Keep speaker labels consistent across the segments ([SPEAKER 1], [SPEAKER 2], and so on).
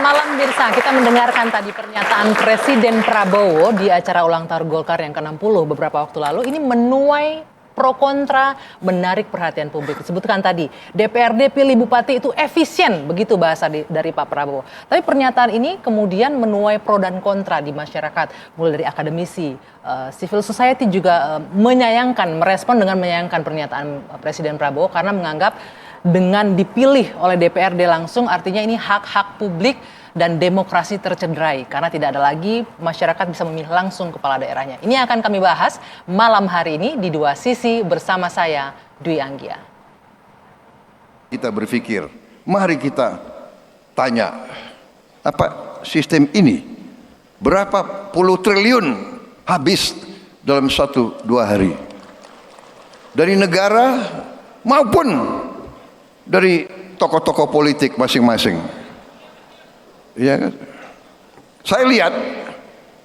[SPEAKER 1] malam Mirsa, kita mendengarkan tadi pernyataan Presiden Prabowo di acara ulang tahun Golkar yang ke-60 beberapa waktu lalu. Ini menuai pro kontra, menarik perhatian publik. Disebutkan tadi, DPRD pilih bupati itu efisien, begitu bahasa dari Pak Prabowo. Tapi pernyataan ini kemudian menuai pro dan kontra di masyarakat, mulai dari akademisi, civil society juga menyayangkan, merespon dengan menyayangkan pernyataan Presiden Prabowo karena menganggap dengan dipilih oleh DPRD langsung artinya ini hak-hak publik dan demokrasi tercederai karena tidak ada lagi masyarakat bisa memilih langsung kepala daerahnya. Ini akan kami bahas malam hari ini di Dua Sisi bersama saya Dwi Anggia.
[SPEAKER 2] Kita berpikir, mari kita tanya, apa sistem ini berapa puluh triliun habis dalam 1-2 hari dari negara maupun dari tokoh-tokoh politik masing-masing. Ya kan? Saya lihat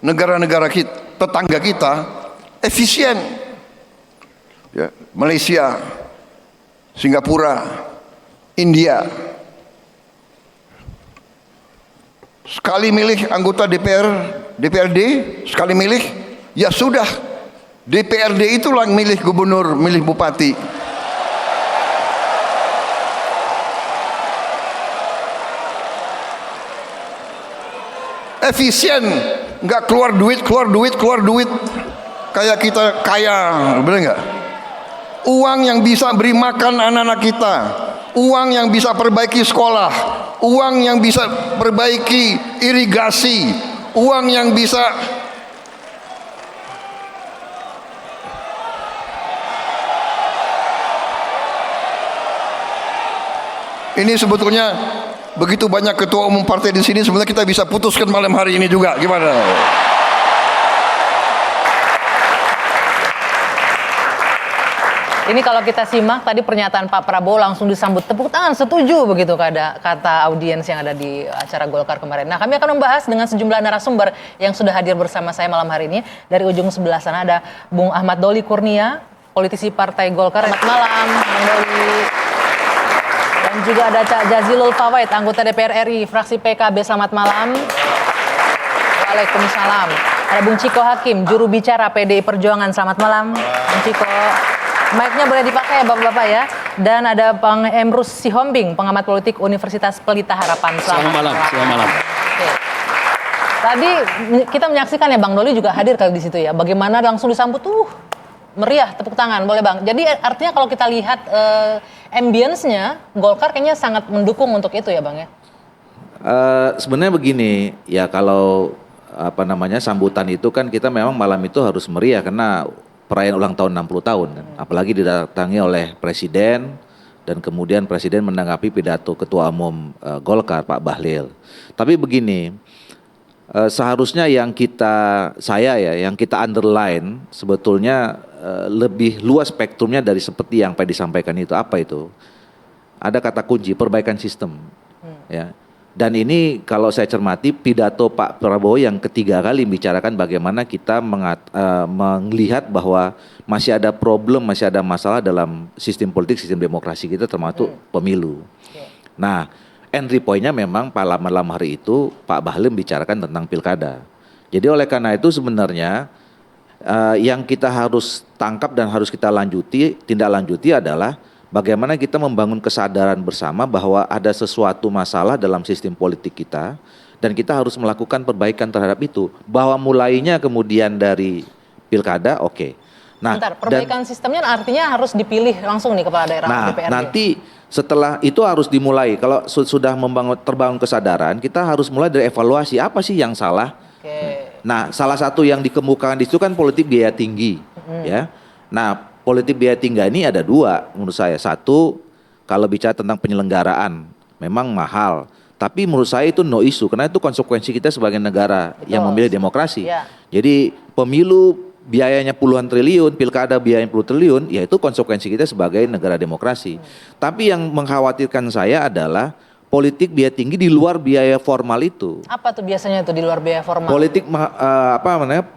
[SPEAKER 2] negara-negara tetangga kita efisien. Ya, Malaysia, Singapura, India. Sekali milih anggota DPRD, sekali milih, ya sudah. DPRD itulah yang milih gubernur, milih bupati. Efisien, nggak keluar duit, kayak kita kaya, bener nggak? Uang yang bisa beri makan anak-anak kita, uang yang bisa perbaiki sekolah, uang yang bisa perbaiki irigasi, uang yang bisa ini sebetulnya. Begitu banyak ketua umum partai di sini, sebenarnya kita bisa putuskan malam hari ini juga. Gimana?
[SPEAKER 1] Ini kalau kita simak tadi pernyataan Pak Prabowo langsung disambut tepuk tangan, setuju begitu kata audiens yang ada di acara Golkar kemarin. Nah, kami akan membahas dengan sejumlah narasumber yang sudah hadir bersama saya malam hari ini. Dari ujung sebelah sana ada Bung Ahmad Doli Kurnia, politisi Partai Golkar. Selamat malam, Bung Doli. Dan juga ada Cak Jazilul Fawait, anggota DPR RI, fraksi PKB. Selamat malam. Waalaikumsalam. Ada Bung Ciko Hakim, juru bicara PDI Perjuangan. Selamat malam, Bung Ciko. Mic-nya boleh dipakai ya Bapak-Bapak ya. Dan ada Bang Emrus Sihombing, pengamat politik Universitas Pelita Harapan.
[SPEAKER 3] Selamat malam. Selamat malam.
[SPEAKER 1] Oke. Tadi kita menyaksikan ya Bang Doli juga hadir kali di situ ya. Bagaimana langsung disambut meriah, tepuk tangan, boleh Bang. Jadi artinya kalau kita lihat ambience-nya, Golkar kayaknya sangat mendukung untuk itu ya Bang ya?
[SPEAKER 3] Sebenarnya begini, ya kalau sambutan itu kan kita memang malam itu harus meriah karena perayaan ulang tahun 60 tahun. Apalagi didatangi oleh Presiden dan kemudian Presiden menanggapi pidato Ketua Umum Golkar Pak Bahlil. Tapi begini, seharusnya yang kita underline sebetulnya lebih luas spektrumnya dari seperti yang disampaikan itu. Apa itu? Ada kata kunci perbaikan sistem. Ya. Dan ini kalau saya cermati pidato Pak Prabowo yang ketiga kali membicarakan bagaimana kita melihat bahwa masih ada problem, masih ada masalah dalam sistem politik, sistem demokrasi kita termasuk pemilu. Nah, entry point-nya memang malam hari itu Pak Bahlil membicarakan tentang pilkada. Jadi oleh karena itu sebenarnya yang kita harus tangkap dan harus kita tindak lanjuti adalah bagaimana kita membangun kesadaran bersama bahwa ada sesuatu masalah dalam sistem politik kita dan kita harus melakukan perbaikan terhadap itu. Bahwa mulainya kemudian dari pilkada, oke. Nah,
[SPEAKER 1] perbaikan sistemnya artinya harus dipilih langsung nih kepala daerah DPRD.
[SPEAKER 3] Nanti setelah itu harus dimulai. Kalau sudah terbangun kesadaran, kita harus mulai dari evaluasi apa sih yang salah. Nah, salah satu yang dikemukakan di situ kan politik biaya tinggi, ya. Nah, politik biaya tinggi ini ada dua menurut saya. Satu, kalau bicara tentang penyelenggaraan, memang mahal. Tapi menurut saya itu no issue, karena itu konsekuensi kita sebagai negara yang memilih demokrasi. Jadi pemilu biayanya puluhan triliun, pilkada biayanya puluhan triliun, ya itu konsekuensi kita sebagai negara demokrasi. Tapi yang mengkhawatirkan saya adalah politik biaya tinggi di luar biaya formal itu.
[SPEAKER 1] Apa tuh biasanya itu di luar biaya formal?
[SPEAKER 3] Politik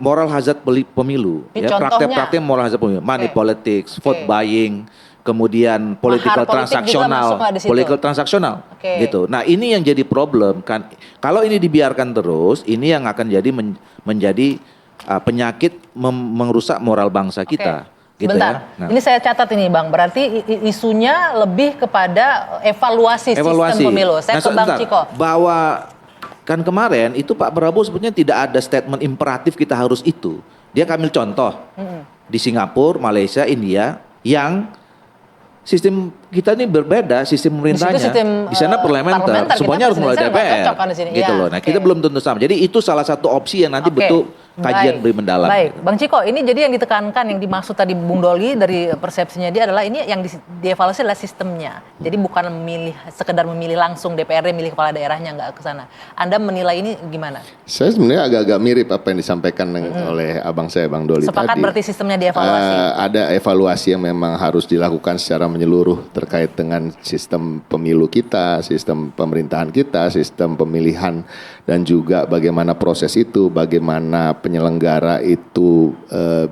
[SPEAKER 3] moral hazard pemilu, ya, praktek-praktek moral hazard pemilu, money politics, vote buying, kemudian
[SPEAKER 1] Mahar politik juga masuk nggak di situ?
[SPEAKER 3] political transaksional,
[SPEAKER 1] Oke.
[SPEAKER 3] gitu. Nah ini yang jadi problem kan. Kalau ini dibiarkan terus, ini yang akan jadi menjadi penyakit merusak moral bangsa kita. Gitu
[SPEAKER 1] Sebentar,
[SPEAKER 3] ya. Nah,
[SPEAKER 1] ini saya catat ini Bang, berarti isunya lebih kepada evaluasi sistem pemilu. Saya ke Bang
[SPEAKER 3] sebentar.
[SPEAKER 1] Ciko.
[SPEAKER 3] Bahwa kan kemarin itu Pak Prabowo sebetulnya tidak ada statement imperatif kita harus itu. Dia ambil contoh di Singapura, Malaysia, India yang sistem kita ini berbeda, sistem pemerintahnya.
[SPEAKER 1] sistem,
[SPEAKER 3] Di sana parlementer,
[SPEAKER 1] parlementer,
[SPEAKER 3] semuanya
[SPEAKER 1] kita
[SPEAKER 3] harus melalui
[SPEAKER 1] presidensial nggak
[SPEAKER 3] DPR.
[SPEAKER 1] cocok kan di sini.
[SPEAKER 3] Gitu
[SPEAKER 1] Iya,
[SPEAKER 3] loh. Nah,
[SPEAKER 1] oke.
[SPEAKER 3] kita belum tentu sama. Jadi itu salah satu opsi yang nanti
[SPEAKER 1] Oke.
[SPEAKER 3] betul kajian
[SPEAKER 1] Baik.
[SPEAKER 3] lebih mendalam.
[SPEAKER 1] Baik, Bang Ciko, ini jadi yang ditekankan, yang dimaksud tadi Bung Doli dari persepsinya dia adalah ini yang dievaluasi adalah sistemnya. Jadi bukan sekedar memilih langsung DPRD milih kepala daerahnya, nggak ke sana. Anda menilai ini gimana?
[SPEAKER 4] Saya sebenarnya agak-agak mirip apa yang disampaikan oleh abang saya, Bang Doli
[SPEAKER 1] Sepakat
[SPEAKER 4] tadi.
[SPEAKER 1] berarti sistemnya dievaluasi.
[SPEAKER 4] Ada evaluasi yang memang harus dilakukan secara menyeluruh terkait dengan sistem pemilu kita, sistem pemerintahan kita, sistem pemilihan, dan juga bagaimana proses itu, bagaimana penyelenggara itu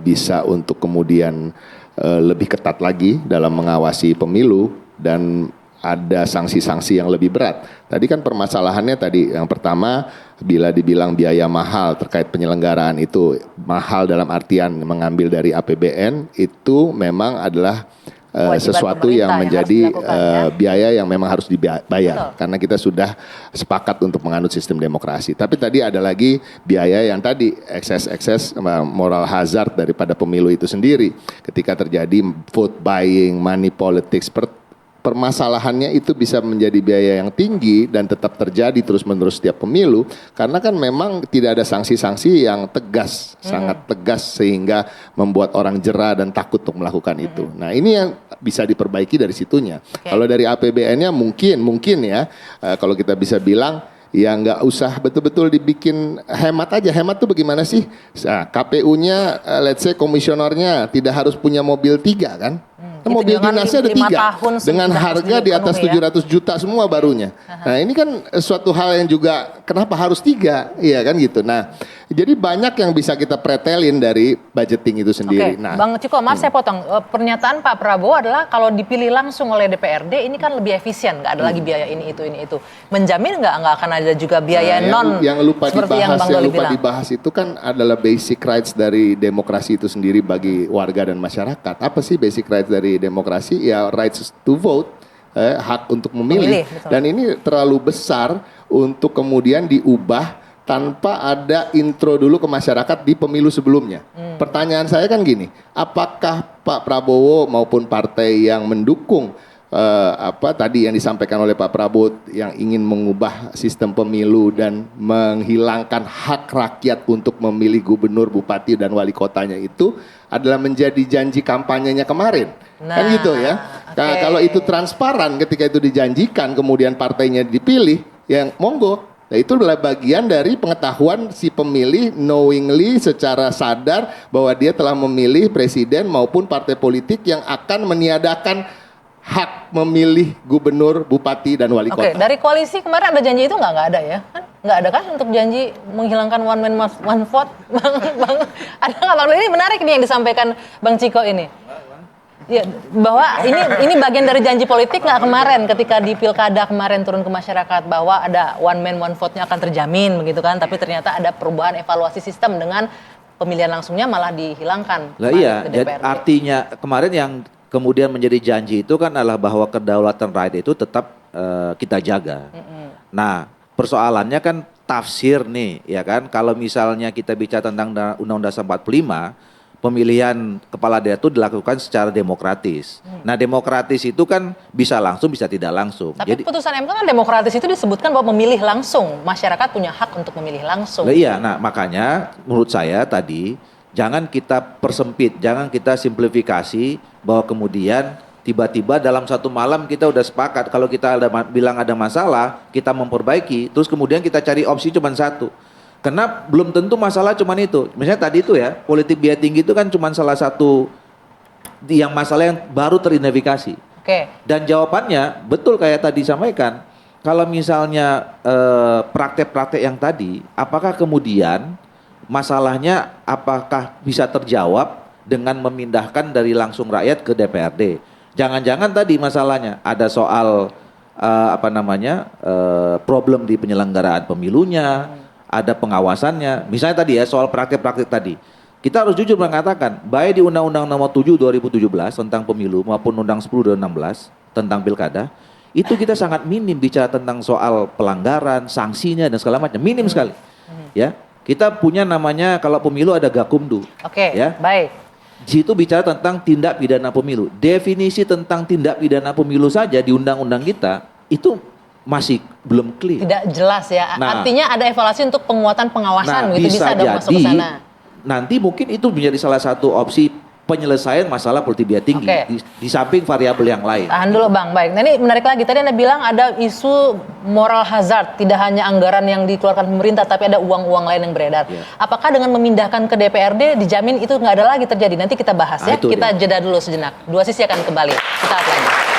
[SPEAKER 4] bisa untuk kemudian lebih ketat lagi dalam mengawasi pemilu dan ada sanksi-sanksi yang lebih berat. Tadi kan permasalahannya tadi yang pertama bila dibilang biaya mahal terkait penyelenggaraan itu mahal dalam artian mengambil dari APBN itu memang adalah
[SPEAKER 1] Kewajiban
[SPEAKER 4] sesuatu
[SPEAKER 1] pemerintah
[SPEAKER 4] yang
[SPEAKER 1] yang
[SPEAKER 4] menjadi
[SPEAKER 1] harus dilakukan, ya.
[SPEAKER 4] biaya yang memang harus dibayar.
[SPEAKER 1] Betul.
[SPEAKER 4] Karena kita sudah sepakat untuk menganut sistem demokrasi. Tapi tadi ada lagi biaya yang tadi ekses moral hazard daripada pemilu itu sendiri. Ketika terjadi vote buying, money politics, permasalahannya itu bisa menjadi biaya yang tinggi dan tetap terjadi terus-menerus setiap pemilu karena kan memang tidak ada sanksi-sanksi yang tegas, sangat tegas sehingga membuat orang jera dan takut untuk melakukan itu. Nah, ini yang bisa diperbaiki dari situnya. Kalau dari APBN-nya mungkin ya kalau kita bisa bilang ya nggak usah betul-betul dibikin hemat aja. Hemat tuh bagaimana sih? Nah, KPU-nya, let's say komisionernya tidak harus punya mobil 3 kan?
[SPEAKER 1] Gitu,
[SPEAKER 4] Mobil
[SPEAKER 1] dengan
[SPEAKER 4] dinasnya ada
[SPEAKER 1] 5
[SPEAKER 4] 3
[SPEAKER 1] tahun
[SPEAKER 4] dengan
[SPEAKER 1] sudah
[SPEAKER 4] harga
[SPEAKER 1] harus
[SPEAKER 4] di atas
[SPEAKER 1] dipenuhi, ya.
[SPEAKER 4] 700 juta semua barunya. Nah ini kan suatu hal yang juga kenapa harus 3, iya kan gitu. Nah jadi banyak yang bisa kita pretelin dari budgeting itu sendiri.
[SPEAKER 1] Oke,
[SPEAKER 4] Nah
[SPEAKER 1] Bang Ciko, maaf saya potong. Pernyataan Pak Prabowo adalah kalau dipilih langsung oleh DPRD ini kan lebih efisien, nggak ada lagi biaya ini itu. Menjamin nggak akan ada juga biaya
[SPEAKER 4] Nah, yang lupa
[SPEAKER 1] seperti yang
[SPEAKER 4] dibahas,
[SPEAKER 1] Bang Doli bilang.
[SPEAKER 4] itu kan adalah basic rights dari demokrasi itu sendiri bagi warga dan masyarakat. Apa sih basic rights dari demokrasi? Ya rights to vote, hak untuk memilih.
[SPEAKER 1] Betul.
[SPEAKER 4] Dan ini terlalu besar untuk kemudian diubah tanpa ada intro dulu ke masyarakat di pemilu sebelumnya. Pertanyaan saya kan gini, apakah Pak Prabowo maupun partai yang mendukung tadi yang disampaikan oleh Pak Prabowo yang ingin mengubah sistem pemilu dan menghilangkan hak rakyat untuk memilih gubernur, bupati dan wali kotanya itu adalah menjadi janji kampanyenya kemarin. Kan gitu ya. Nah,
[SPEAKER 1] oke.
[SPEAKER 4] kalau itu transparan ketika itu dijanjikan kemudian partainya dipilih, yang monggo. Nah, itu adalah bagian dari pengetahuan si pemilih knowingly secara sadar bahwa dia telah memilih presiden maupun partai politik yang akan meniadakan hak memilih gubernur, bupati, dan wali
[SPEAKER 1] Oke,
[SPEAKER 4] kota.
[SPEAKER 1] dari koalisi kemarin ada janji itu nggak ada ya? Kan nggak ada kan untuk janji menghilangkan one man one vote? Bang, ada nggak Bang? Ini menarik nih yang disampaikan Bang Ciko ini. Ya, bahwa ini bagian dari janji politik nggak kemarin ketika di pilkada kemarin turun ke masyarakat bahwa ada one man one vote-nya akan terjamin begitu kan? Tapi ternyata ada perubahan evaluasi sistem dengan pemilihan langsungnya malah dihilangkan.
[SPEAKER 3] Lah
[SPEAKER 1] kemarin
[SPEAKER 3] iya,
[SPEAKER 1] ke
[SPEAKER 3] jadi
[SPEAKER 1] DPRD.
[SPEAKER 3] artinya kemarin yang kemudian menjadi janji itu kan adalah bahwa kedaulatan rakyat itu tetap kita jaga. Nah, persoalannya kan tafsir nih, ya kan? Kalau misalnya kita bicara tentang Undang-Undang 45, pemilihan kepala daerah itu dilakukan secara demokratis. Nah, demokratis itu kan bisa langsung, bisa tidak langsung.
[SPEAKER 1] Tapi putusan MK kan demokratis itu disebutkan bahwa memilih langsung. Masyarakat punya hak untuk memilih langsung.
[SPEAKER 3] Lah iya, nah makanya menurut saya tadi jangan kita persempit, jangan kita simplifikasi bahwa kemudian tiba-tiba dalam satu malam kita udah sepakat kalau kita bilang ada masalah, kita memperbaiki, terus kemudian kita cari opsi cuma satu. Karena belum tentu masalah cuma itu. Misalnya tadi itu ya, politik biaya tinggi itu kan cuma salah satu yang masalah yang baru teridentifikasi.
[SPEAKER 1] Oke.
[SPEAKER 3] Dan jawabannya betul kayak tadi sampaikan. Kalau misalnya praktek-praktek yang tadi, apakah kemudian masalahnya apakah bisa terjawab dengan memindahkan dari langsung rakyat ke DPRD? Jangan-jangan tadi masalahnya ada soal problem di penyelenggaraan pemilunya, ada pengawasannya. Misalnya tadi ya soal praktik-praktik tadi. Kita harus jujur mengatakan, baik di Undang-Undang Nomor 7 2017 tentang pemilu maupun Undang 10 2016 tentang pilkada, itu kita sangat minim bicara tentang soal pelanggaran, sanksinya dan segala macam, minim sekali. Ya, kita punya namanya kalau pemilu ada Gakumdu.
[SPEAKER 1] Oke,
[SPEAKER 3] ya.
[SPEAKER 1] baik.
[SPEAKER 3] Di situ bicara tentang tindak pidana pemilu. Definisi tentang tindak pidana pemilu saja di undang-undang kita itu masih belum clear.
[SPEAKER 1] Tidak jelas ya.
[SPEAKER 3] Nah,
[SPEAKER 1] artinya ada evaluasi untuk penguatan pengawasan gitu, bisa dong masuk ke
[SPEAKER 3] jadi
[SPEAKER 1] sana.
[SPEAKER 3] nanti mungkin itu menjadi salah satu opsi penyelesaian masalah politik biaya tinggi di samping variabel yang lain.
[SPEAKER 1] Tahan dulu Bang, baik. Nah ini menarik lagi, tadi Anda bilang ada isu moral hazard, tidak hanya anggaran yang dikeluarkan pemerintah, tapi ada uang-uang lain yang beredar.
[SPEAKER 3] Ya.
[SPEAKER 1] Apakah dengan memindahkan ke DPRD, dijamin itu nggak ada lagi terjadi? Nanti kita bahas ya, kita jeda dulu sejenak. Dua sisi akan kembali, kita lihat lagi.